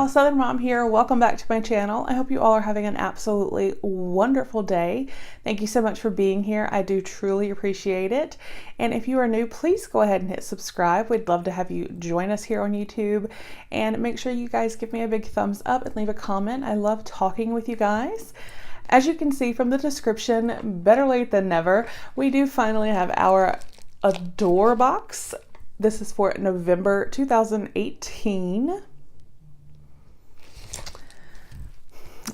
y'all, Southern Mom here. Welcome back to my channel. I hope you all are having an absolutely wonderful day. Thank you so much for being here. I do truly appreciate it. And if you are new, please go ahead and hit subscribe. We'd love to have you join us here on YouTube. And make sure you guys give me a big thumbs up and leave a comment. I love talking with you guys. As you can see from the description, better late than never, we do finally have our Adore box. This is for November 2018.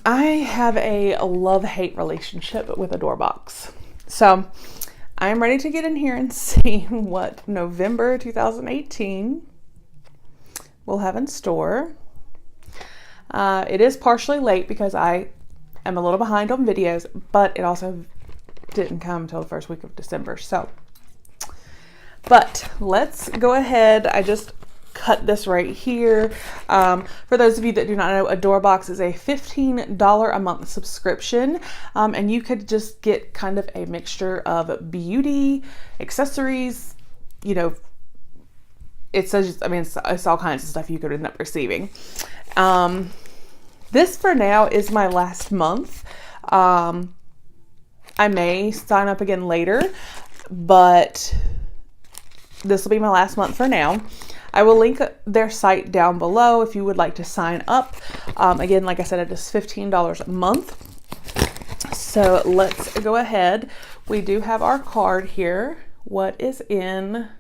I have a love-hate relationship with Adore box. So I'm ready to get in here and see what November 2018 will have in store. It is partially late because I am a little behind on videos, but it also didn't come until the first week of December. But let's go ahead. I just cut this right here. For those of you that do not know, Adore box is a $15 a month subscription, and you could just get kind of a mixture of beauty, accessories, you know, it says, I mean, it's all kinds of stuff you could end up receiving. This for now is my last month. I may sign up again later, but this will be my last month for now. I will link their site down below if you would like to sign up. Again, like I said, it is $15 a month. So let's go ahead. We do have our card here. What is in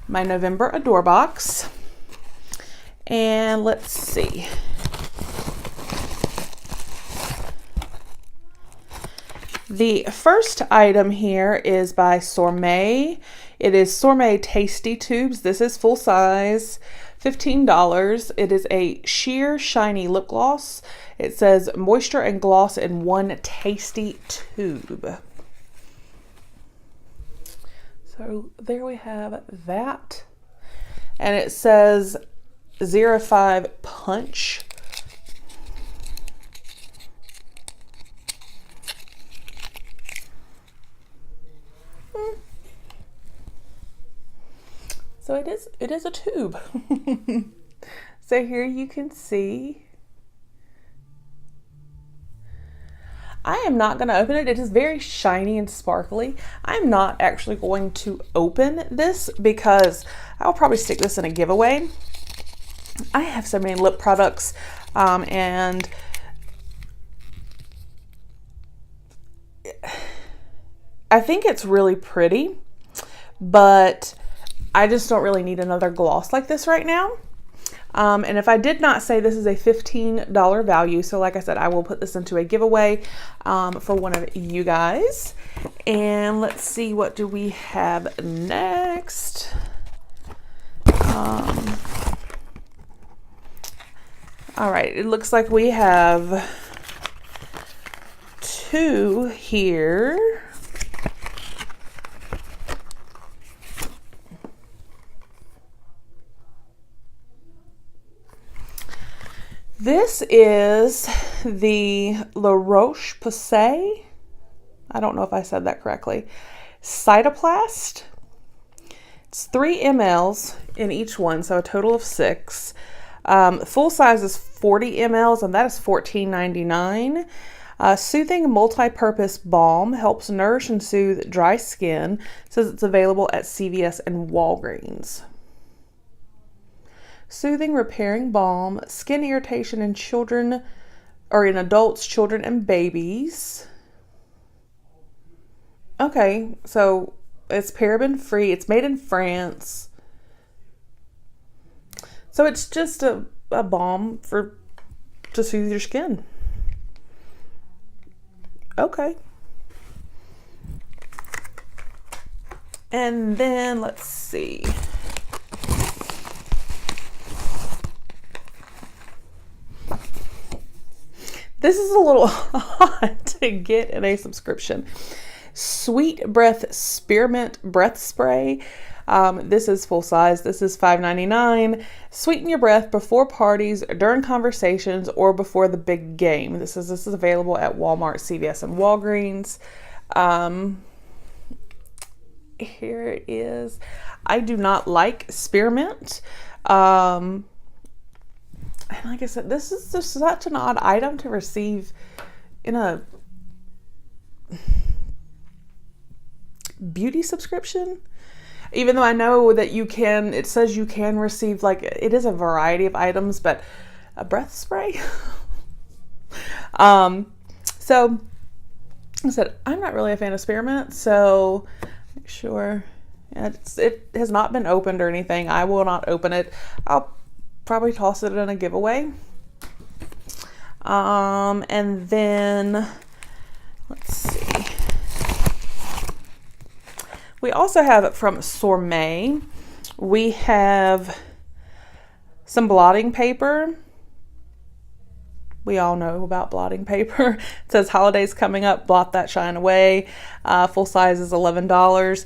my November Adore box? And let's see. The first item here is by Sormé. It is Sormé Tasty Tubes. This is full size, $15. It is a sheer shiny lip gloss. It says moisture and gloss in one tasty tube. So there we have that. And it says 05 Punch. So it is a tube. So here you can see. I am not going to open it. It is very shiny and sparkly. I'm not actually going to open this because I'll probably stick this in a giveaway. I have so many lip products, and I think it's really pretty, but I just don't really need another gloss like this right now. And if I did not say this is a $15 value, so like I said, I will put this into a giveaway for one of you guys. And let's see, what do we have next? All right, it looks like we have two here. This is the La Roche-Posay. I don't know if I said that correctly. Cytoplast. It's 3 mLs in each one, so a total of 6. Full size is 40 mLs, and that is $14.99. Soothing multi-purpose balm helps nourish and soothe dry skin. It says it's available at CVS and Walgreens. Soothing repairing balm, skin irritation in children, or in adults, children, and babies. Okay, so it's paraben free. It's made in France. So it's just a balm to soothe your skin. Okay. And then let's see. This is a little hard to get in a subscription. Sweet Breath Spearmint Breath Spray. This is full size. This is $5.99. Sweeten your breath before parties, during conversations, or before the big game. This is available at Walmart, CVS, and Walgreens. Here it is. I do not like spearmint. And like I said, this is just such an odd item to receive in a beauty subscription. Even though I know that you can, it says you can receive, like, it is a variety of items, but a breath spray. So I said, I'm not really a fan of spearmint, so make sure it has not been opened or anything. I will not open it. I'll probably toss it in a giveaway. And then let's see. We also have from Sormé, we have some blotting paper. We all know about blotting paper. It says holidays coming up, blot that shine away. Full size is $11.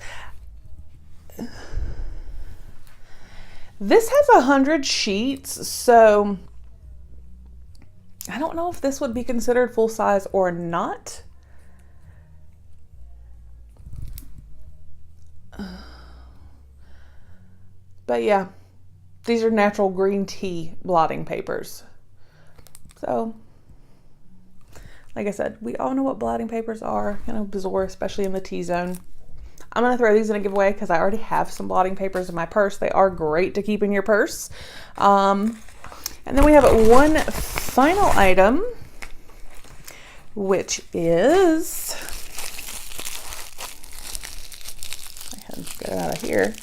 This has 100 sheets, so I don't know if this would be considered full size or not. But yeah, these are natural green tea blotting papers. So, like I said, we all know what blotting papers are, kind of bizarre, especially in the T-zone. I'm going to throw these in a giveaway because I already have some blotting papers in my purse. They are great to keep in your purse. And then we have one final item, which is, I can get it out of here.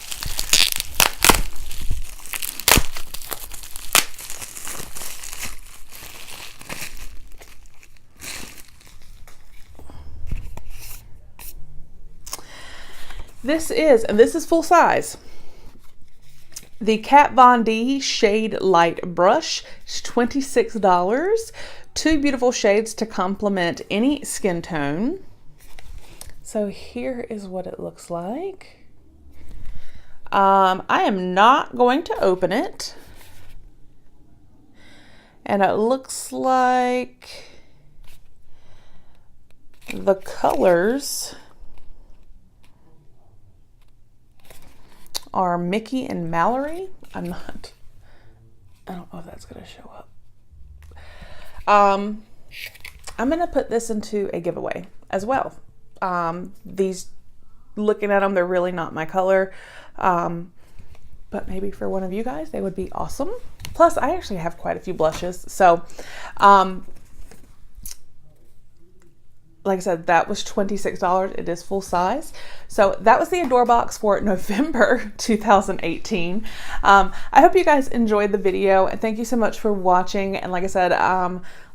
This is full size. The Kat Von D Shade Light Brush is $26. Two beautiful shades to complement any skin tone. So here is what it looks like. I am not going to open it. And it looks like the colors are Mickey and Mallory. I don't know if that's gonna show up. I'm gonna put this into a giveaway as well. These, looking at them, they're really not my color. But maybe for one of you guys, they would be awesome. Plus, I actually have quite a few blushes. So, like I said, that was $26. It is full size. So that was the Adore box for November 2018. I hope you guys enjoyed the video, and thank you so much for watching. And like I said,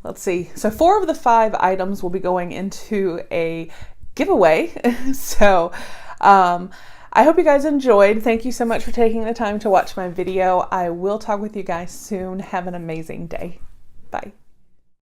let's see. So 4 of the 5 items will be going into a giveaway. So I hope you guys enjoyed. Thank you so much for taking the time to watch my video. I will talk with you guys soon. Have an amazing day. Bye.